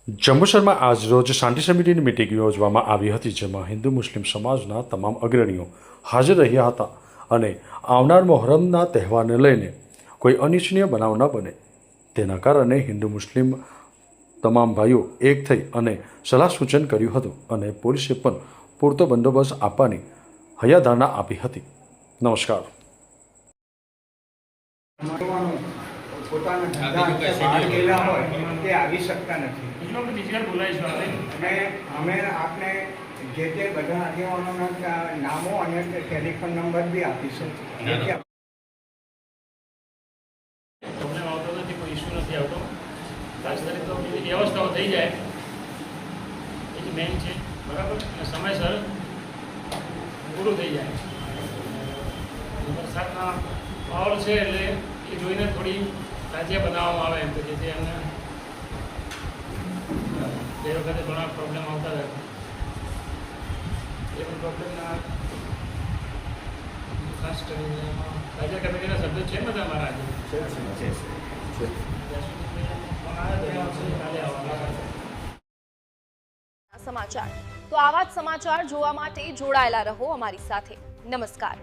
જંબુસરમાં આજરોજ શાંતિ સમિતિની મિટિંગ યોજવામાં આવી હતી, જેમાં હિન્દુ મુસ્લિમ સમાજના તમામ અગ્રણીઓ હાજર રહ્યા હતા અને આવનાર મોહરમના તહેવારને લઈને કોઈ અનિચ્છનીય બનાવ ન બને તેના કારણે હિન્દુ મુસ્લિમ તમામ ભાઈઓ એક થઈ અને સલાહ સૂચન કર્યું હતું અને પોલીસે પણ પૂરતો બંદોબસ્ત આપવાની હૈયાધારણા આપી હતી. નમસ્કાર. પોતાના ધંધા બહાર ગયેલા હોય તે આવી શકતા નથી. અને અમે આપને જે તે બધા આગેવાનોના નામો અને ટેલિફોન નંબર બી આપીશું. પ્રોબ્લેમ આવતો નથી, કોઈ ઇસ્યુ નથી આવતો. ખાસ કરીને તો બધી વ્યવસ્થાઓ થઈ જાય એ જ મેઇન છે, બરાબર, અને સમયસર પૂરું થઈ જાય. વરસાદના માહોલ છે એટલે એ જોઈને થોડી તાજિયા બનાવવામાં આવે એમ, તો જેથી એમને બે વખતે ઘણા પ્રોબ્લેમ આવતા રહે એ પણ પ્રોબ્લેમના ખાસ કરીને કાયદા કમિટીના સભ્યો છે બધા મારા સમાચાર. તો આવા જ સમાચાર જોવા માટે જોડાયેલા રહો અમારી સાથે. નમસ્કાર.